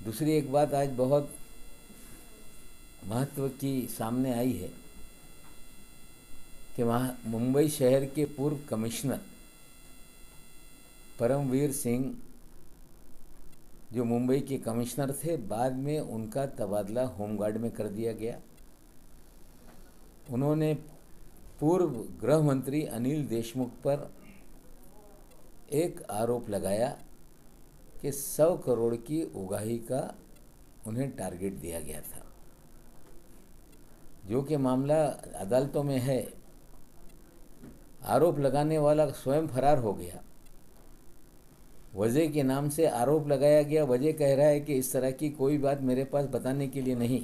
दूसरी एक बात आज बहुत महत्व की सामने आई है कि वहाँ मुंबई शहर के पूर्व कमिश्नर परमवीर सिंह जो मुंबई के कमिश्नर थे, बाद में उनका तबादला होमगार्ड में कर दिया गया। उन्होंने पूर्व गृह मंत्री अनिल देशमुख पर एक आरोप लगाया कि 100 करोड़ की उगाही का उन्हें टारगेट दिया गया था, जो कि मामला अदालतों में है। आरोप लगाने वाला स्वयं फरार हो गया। वजह के नाम से आरोप लगाया गया। वजह कह रहा है कि इस तरह की कोई बात मेरे पास बताने के लिए नहीं।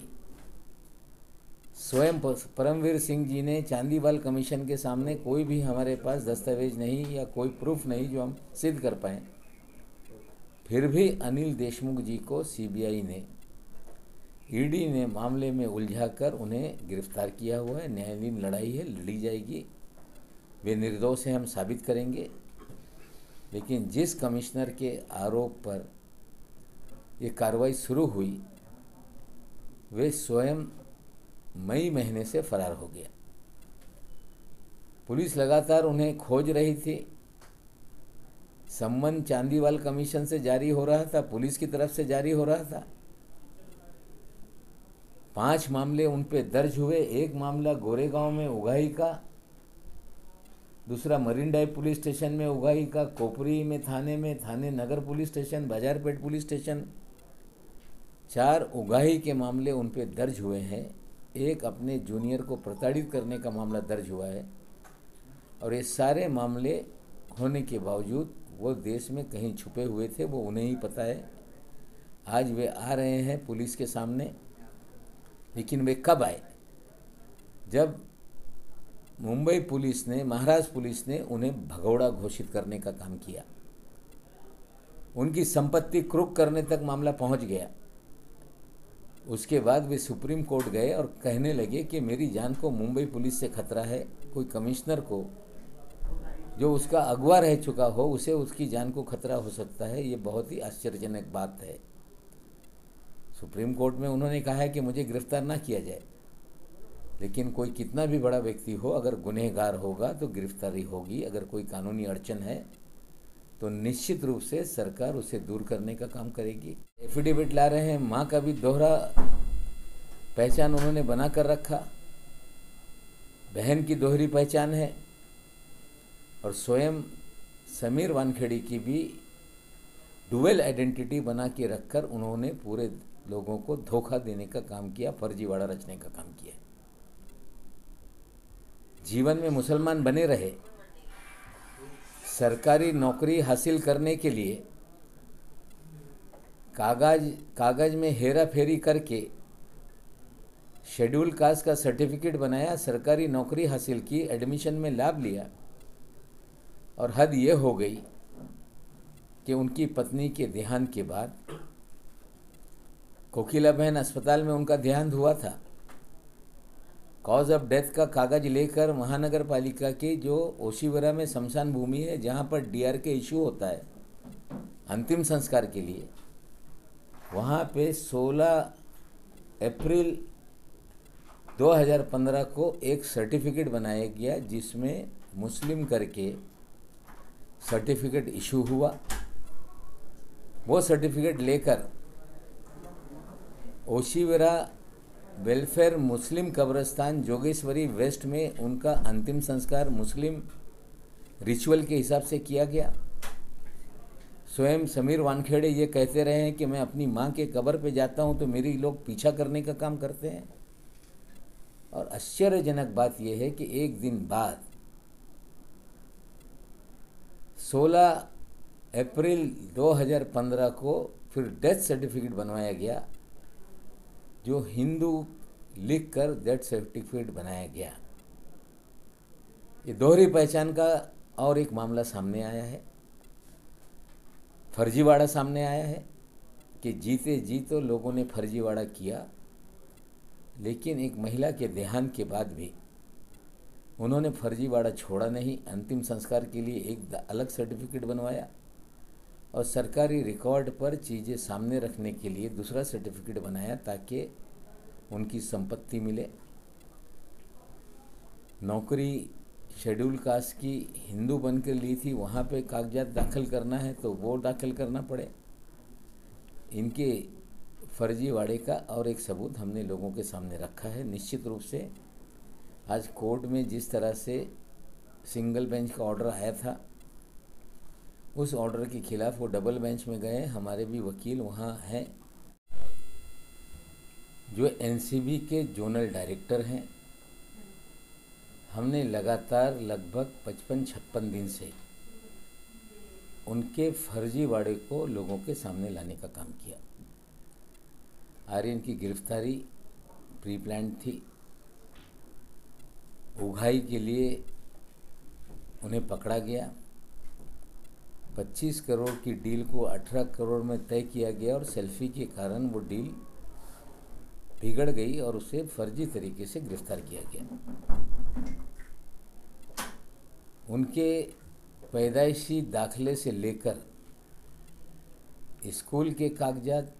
स्वयं परमवीर सिंह जी ने चांदीवाल कमीशन के सामने कोई भी हमारे पास दस्तावेज नहीं या कोई प्रूफ नहीं जो हम सिद्ध कर पाएँ। फिर भी अनिल देशमुख जी को सीबीआई ने, ईडी ने मामले में उलझाकर उन्हें गिरफ्तार किया हुआ है। न्यायालयीन लड़ाई है, लड़ी जाएगी। वे निर्दोष हैं, हम साबित करेंगे। लेकिन जिस कमिश्नर के आरोप पर ये कार्रवाई शुरू हुई, वे स्वयं मई महीने से फरार हो गया। पुलिस लगातार उन्हें खोज रही थी। सम्मन चांदीवाल कमीशन से जारी हो रहा था, पुलिस की तरफ से जारी हो रहा था। 5 मामले उन पे दर्ज हुए। एक मामला गोरेगांव में उगाही का, दूसरा मरीन ड्राइव पुलिस स्टेशन में उगाही का, कोपरी में थाने नगर पुलिस स्टेशन, बाजारपेट पुलिस स्टेशन, 4 उगाही के मामले उन पे दर्ज हुए हैं। एक अपने जूनियर को प्रताड़ित करने का मामला दर्ज हुआ है। और ये सारे मामले होने के बावजूद वो देश में कहीं छुपे हुए थे, वो उन्हें ही पता है। आज वे आ रहे हैं पुलिस के सामने। लेकिन वे कब आए? जब मुंबई पुलिस ने, महाराष्ट्र पुलिस ने उन्हें भगौड़ा घोषित करने का काम किया। उनकी संपत्ति क्रुक करने तक मामला पहुंच गया। उसके बाद वे सुप्रीम कोर्ट गए और कहने लगे कि मेरी जान को मुंबई पुलिस से खतरा है। कोई कमिश्नर को, जो उसका अगवा रह चुका हो, उसे उसकी जान को खतरा हो सकता है। ये बहुत ही आश्चर्यजनक बात है। सुप्रीम कोर्ट में उन्होंने कहा है कि मुझे गिरफ्तार ना किया जाए। लेकिन कोई कितना भी बड़ा व्यक्ति हो, अगर गुनहगार होगा तो गिरफ्तारी होगी। अगर कोई कानूनी अड़चन है तो निश्चित रूप से सरकार उसे दूर करने का काम करेगी। एफिडेविट ला रहे हैं, माँ का भी दोहरा पहचान उन्होंने बना कर रखा, बहन की दोहरी पहचान है। और स्वयं समीर वानखेड़े की भी डुअल आइडेंटिटी बना के रखकर उन्होंने पूरे लोगों को धोखा देने का काम किया, फर्जीवाड़ा रचने का काम किया। जीवन में मुसलमान बने रहे। सरकारी नौकरी हासिल करने के लिए कागज में हेरा फेरी करके शेड्यूल कास्ट का सर्टिफिकेट बनाया, सरकारी नौकरी हासिल की, एडमिशन में लाभ लिया। और हद ये हो गई कि उनकी पत्नी के देहांत के बाद, कोकिला बहन अस्पताल में उनका देहांत हुआ था, कॉज ऑफ डेथ का कागज लेकर महानगर पालिका के जो ओशिवरा में शमशान भूमि है, जहाँ पर डीआरके इशू होता है अंतिम संस्कार के लिए, वहाँ पे 16 अप्रैल 2015 को एक सर्टिफिकेट बनाया गया, जिसमें मुस्लिम करके सर्टिफिकेट इशू हुआ। वो सर्टिफिकेट लेकर ओशिवरा वेलफेयर मुस्लिम कब्रिस्तान जोगेश्वरी वेस्ट में उनका अंतिम संस्कार मुस्लिम रिचुअल के हिसाब से किया गया। स्वयं समीर वानखेड़े ये कहते रहे हैं कि मैं अपनी माँ के कब्र पे जाता हूँ तो मेरी लोग पीछा करने का काम करते हैं। और आश्चर्यजनक बात यह है कि एक दिन बाद 16 अप्रैल 2015 को फिर डेथ सर्टिफिकेट बनवाया गया, जो हिंदू लिख कर डेथ सर्टिफिकेट बनाया गया। ये दोहरी पहचान का और एक मामला सामने आया है, फर्जीवाड़ा सामने आया है कि जीते जी तो लोगों ने फर्जीवाड़ा किया, लेकिन एक महिला के देहांत के बाद भी उन्होंने फर्जीवाड़ा छोड़ा नहीं। अंतिम संस्कार के लिए एक अलग सर्टिफिकेट बनवाया और सरकारी रिकॉर्ड पर चीज़ें सामने रखने के लिए दूसरा सर्टिफिकेट बनाया ताकि उनकी संपत्ति मिले। नौकरी शेड्यूल कास्ट की हिंदू बनकर ली थी, वहाँ पे कागजात दाखिल करना है तो वो दाखिल करना पड़े। इनके फर्जीवाड़े का और एक सबूत हमने लोगों के सामने रखा है। निश्चित रूप से आज कोर्ट में जिस तरह से सिंगल बेंच का ऑर्डर आया था, उस ऑर्डर के खिलाफ वो डबल बेंच में गए। हमारे भी वकील वहाँ हैं जो एनसीबी के जोनल डायरेक्टर हैं। हमने लगातार लगभग 55-56 दिन से उनके फर्जीवाड़े को लोगों के सामने लाने का काम किया। आर्यन की गिरफ्तारी प्री प्लान थी। उगाही के लिए उन्हें पकड़ा गया। 25 करोड़ की डील को 18 करोड़ में तय किया गया और सेल्फी के कारण वो डील बिगड़ गई और उसे फर्जी तरीके से गिरफ्तार किया गया। उनके पैदाइशी दाखिले से लेकर स्कूल के कागजात,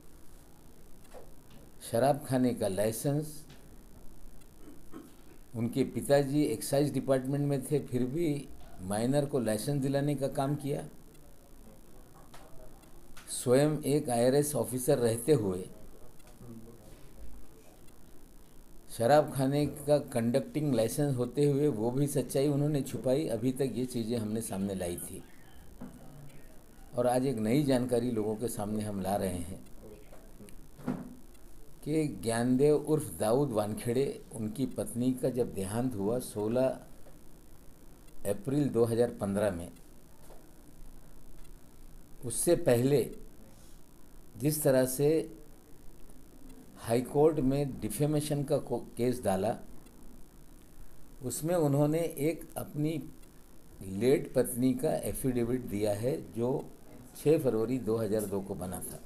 शराब खाने का लाइसेंस, उनके पिताजी एक्साइज डिपार्टमेंट में थे फिर भी माइनर को लाइसेंस दिलाने का काम किया। स्वयं एक आईआरएस ऑफिसर रहते हुए शराब खाने का कंडक्टिंग लाइसेंस होते हुए वो भी सच्चाई उन्होंने छुपाई। अभी तक ये चीज़ें हमने सामने लाई थी और आज एक नई जानकारी लोगों के सामने हम ला रहे हैं कि ज्ञानदेव उर्फ दाऊद वानखेड़े, उनकी पत्नी का जब देहांत हुआ 16 अप्रैल 2015 में, उससे पहले जिस तरह से हाई कोर्ट में डिफेमेशन का केस डाला, उसमें उन्होंने एक अपनी लेट पत्नी का एफिडेविट दिया है जो 6 फरवरी 2002 को बना था,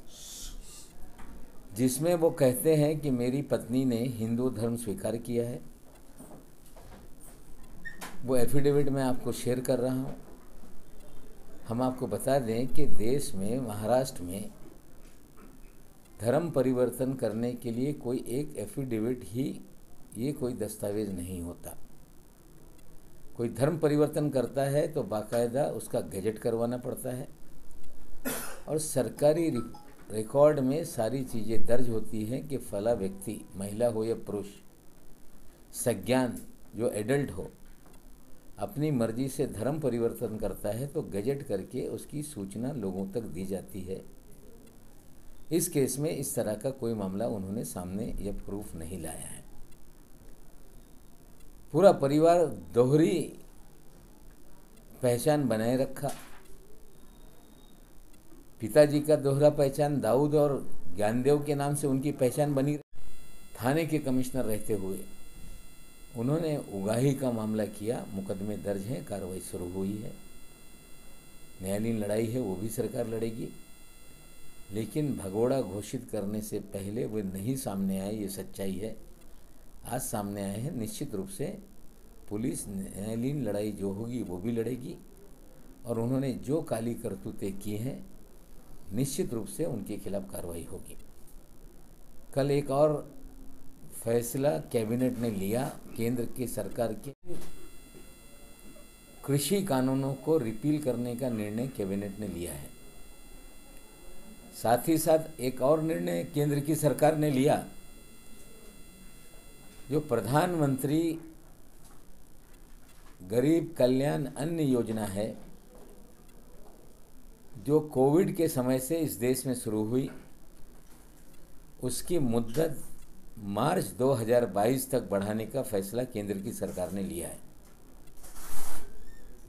जिसमें वो कहते हैं कि मेरी पत्नी ने हिंदू धर्म स्वीकार किया है। वो एफिडेविट मैं आपको शेयर कर रहा हूँ। हम आपको बता दें कि देश में महाराष्ट्र में धर्म परिवर्तन करने के लिए कोई एक एफिडेविट ही ये कोई दस्तावेज नहीं होता। कोई धर्म परिवर्तन करता है तो बाकायदा उसका गैजेट करवाना पड़ता है और सरकारी रिकॉर्ड में सारी चीज़ें दर्ज होती हैं कि फला व्यक्ति, महिला हो या पुरुष, सज्ञान जो एडल्ट हो, अपनी मर्जी से धर्म परिवर्तन करता है तो गैजेट करके उसकी सूचना लोगों तक दी जाती है। इस केस में इस तरह का कोई मामला उन्होंने सामने या प्रूफ नहीं लाया है। पूरा परिवार दोहरी पहचान बनाए रखा। पिताजी का दोहरा पहचान दाऊद और ज्ञानदेव के नाम से उनकी पहचान बनी। थाने के कमिश्नर रहते हुए उन्होंने उगाही का मामला किया। मुकदमे दर्ज हैं, कार्रवाई शुरू हुई है, न्यायालयीन लड़ाई है, वो भी सरकार लड़ेगी। लेकिन भगोड़ा घोषित करने से पहले वे नहीं सामने आए, ये सच्चाई है। आज सामने आए हैं। निश्चित रूप से पुलिस न्यायालयीन लड़ाई जो होगी वो भी लड़ेगी और उन्होंने जो काली करतूतें की हैं निश्चित रूप से उनके खिलाफ कार्रवाई होगी। कल एक और फैसला कैबिनेट ने लिया। केंद्र की सरकार के कृषि कानूनों को रिपील करने का निर्णय कैबिनेट ने लिया है। साथ ही साथ एक और निर्णय केंद्र की सरकार ने लिया, जो प्रधानमंत्री गरीब कल्याण अन्न योजना है, जो कोविड के समय से इस देश में शुरू हुई, उसकी मुद्दत मार्च 2022 तक बढ़ाने का फैसला केंद्र की सरकार ने लिया है।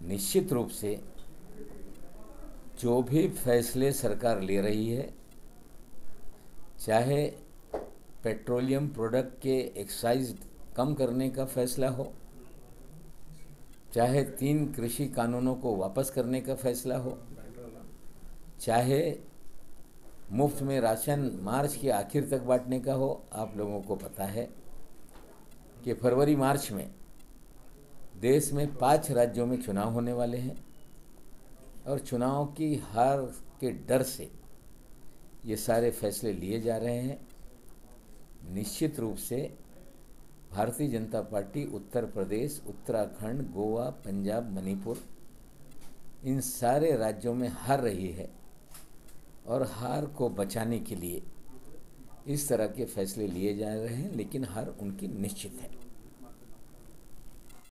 निश्चित रूप से जो भी फैसले सरकार ले रही है, चाहे पेट्रोलियम प्रोडक्ट के एक्साइज कम करने का फैसला हो, चाहे 3 कृषि कानूनों को वापस करने का फैसला हो, चाहे मुफ्त में राशन मार्च के आखिर तक बांटने का हो। आप लोगों को पता है कि फरवरी मार्च में देश में 5 राज्यों में चुनाव होने वाले हैं और चुनाव की हार के डर से ये सारे फैसले लिए जा रहे हैं। निश्चित रूप से भारतीय जनता पार्टी उत्तर प्रदेश, उत्तराखंड, गोवा, पंजाब, मणिपुर इन सारे राज्यों में हार रही है और हार को बचाने के लिए इस तरह के फैसले लिए जा रहे हैं, लेकिन हार उनकी निश्चित है।